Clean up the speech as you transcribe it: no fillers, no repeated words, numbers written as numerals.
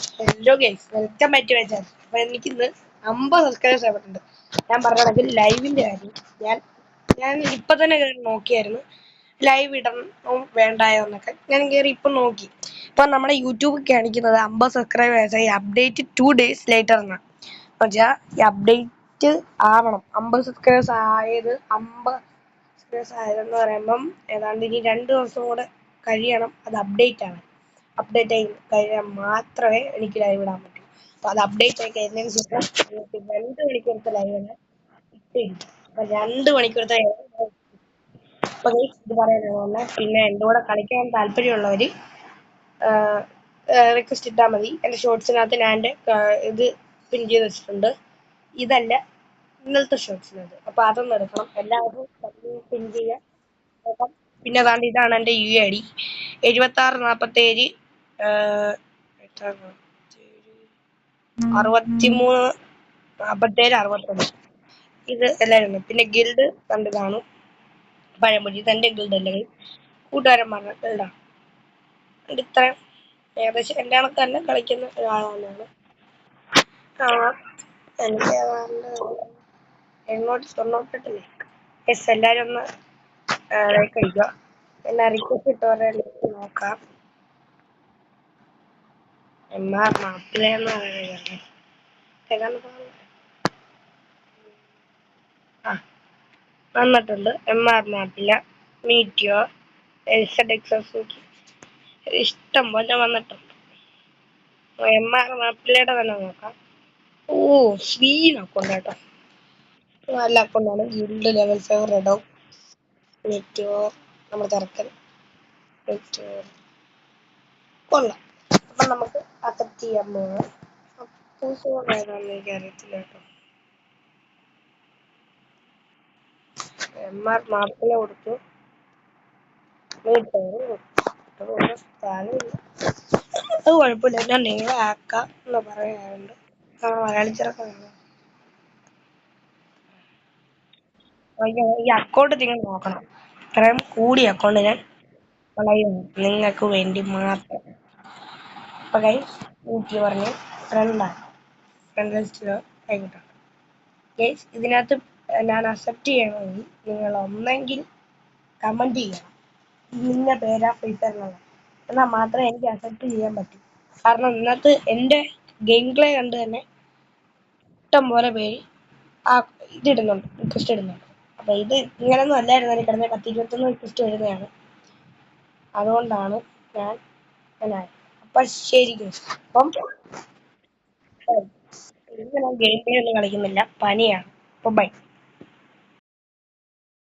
Hello guys, welcome back to my channel. അപ്പൊ എനിക്കിന്ന് 50 subscribers ആയിട്ടുണ്ട്. ഞാൻ പറഞ്ഞത് ലൈവിന്റെ കാര്യം. ഞാൻ ഞാൻ ഇപ്പൊ തന്നെ കയറി നോക്കിയായിരുന്നു ലൈവ് ഇടണോ വേണ്ടായോ എന്നൊക്കെ. ഞാൻ കയറി ഇപ്പൊ നോക്കി. ഇപ്പൊ നമ്മുടെ യൂട്യൂബ് കാണിക്കുന്നത് 50 സബ്സ്ക്രൈബേഴ്സായി അപ്ഡേറ്റ് 2 days ലേറ്റർ എന്നാണ്. എന്നുവെച്ചാൽ ഈ അപ്ഡേറ്റ് ആവണം. 50 സബ്സ്ക്രൈബേഴ്സ് ആയത് 50 സബ്സ്ക്രൈബേഴ്സ് ആയതെന്ന് പറയുമ്പം ഏതാണ്ട് ഇനി 2 ദിവസം കൂടെ കഴിയണം അത് അപ്ഡേറ്റ് ആവാൻ. അപ്ഡേറ്റ് ആയി കഴിഞ്ഞാൽ മാത്രമേ എനിക്ക് ലൈവ് ഇടാൻ പറ്റൂ. അപ്പൊ അത് അപ്ഡേറ്റ് ആയി കഴിഞ്ഞതിന് ശേഷം 2 മണിക്കൂറത്തെ ലൈവ് തന്നെ ഇട്ടിരിക്കും. അപ്പൊ 2 മണിക്കൂറത്തെ അപ്പൊ ഇത് പറയാനാണ്. പിന്നെ എൻ്റെ കൂടെ കളിക്കാൻ താല്പര്യമുള്ളവര് റിക്വസ്റ്റ് ഇട്ടാൽ മതി. എൻ്റെ ഷോർട്സിനകത്ത് ഞാൻ എൻ്റെ ഇത് പിൻ ചെയ്ത് വെച്ചിട്ടുണ്ട്. ഇതല്ല ഇന്നലത്തെ ഷോർട്സിനകത്ത്. അപ്പൊ അതൊന്നും എടുക്കണം. എല്ലാവരും പിൻ ചെയ്യാൻ. പിന്നെ അതാണ്ട് ഇതാണ് എൻ്റെ UID 7647 63 47 61. ഇത് എല്ലാവരും. പിന്നെ ഗിൽഡ് കണ്ട് കാണും. പഴമൊഴി തന്റെ ഗിൽഡ് അല്ലേ കൂട്ടുകാരന്മാരുടെ ഗിൽഡാണ്. ഇത്രയും ഏകദേശം എൻ്റെ കണക്ക് തന്നെ കളിക്കുന്ന ഒരാളാണ്. എനിക്ക് ഏതാണ്ട് 898 യെസ്. എല്ലാവരും ഒന്ന് ലൈക്ക് അടിക്കുക. പിന്നെ റിക്വസ്റ്റ് ഇട്ടവരെ നോക്കാം. മാപ്പിളയെന്ന് വന്നിട്ടുണ്ട്. മാപ്പില്ല മീറ്റിയോ ഇഷ്ടം പോലെ വന്നിട്ടുണ്ട്. മാപ്പിളയുടെ തന്നെ നോക്കാം. ഓ, സ്വീൻ അക്കൗണ്ട് കേട്ടോ. നല്ല അക്കൗണ്ടാണ്. ഗിൽഡ് ലെവൽ 5 റെഡോ മീറ്റിയോ നമ്മൾ തിരക്കൽ കൊള്ളാം. അപ്പൊ നമുക്ക് അക്സെപ്റ്റ് ചെയ്യാൻ പോകാം. എനിക്ക് അറിയത്തില്ല കേട്ടോ. മാപ്പിള കൊടുത്തു. അത് കുഴപ്പമില്ല. ഞാൻ നിങ്ങളെ ആക്കാം എന്ന് പറയാറുണ്ട്. മലയാളി ചെറുക്കാണ്. ഈ അക്കൗണ്ട് നിങ്ങൾ നോക്കണം. ഇത്രയും കൂടിയ അക്കൗണ്ട് ഞാൻ കളയുന്നു നിങ്ങൾക്ക് വേണ്ടി മാത്രം. അപ്പൊ എനിക്ക് പറഞ്ഞ് ഫ്രണ്ട് ലിസ്റ്റിലോ ആയിക്കോട്ടെ. ഗൈസ്, ഇതിനകത്ത് ഞാൻ അക്സെപ്റ്റ് ചെയ്യണമെങ്കിൽ നിങ്ങൾ ഒന്നെങ്കിൽ കമന്റ് ചെയ്യണം നിന്റെ പേരാ ഫ്രീഫയറിലുള്ള, എന്നാൽ മാത്രമേ എനിക്ക് അക്സെപ്റ്റ് ചെയ്യാൻ പറ്റൂ. കാരണം ഇന്നത്തെ എൻ്റെ ഗെയിം പ്ലേ കണ്ട് തന്നെ ഇഷ്ടം പോലെ പേര് ആ ഇതിടുന്നുണ്ട്, റിക്വസ്റ്റ് ഇടുന്നുണ്ട്. അപ്പൊ ഇത് ഇങ്ങനൊന്നും അല്ലായിരുന്നു എനിക്ക് കിടന്ന 10-21 റിക്വസ്റ്റ് വരുന്നതാണ്. അതുകൊണ്ടാണ് ഞാൻ അപ്പൊ ശരിക്കും അപ്പം ഇന്ന് ഞാൻ ഗെയിം പ്ലേ ഒന്നും കളിക്കുന്നില്ല, പനിയാണ്. അപ്പൊ ബൈ.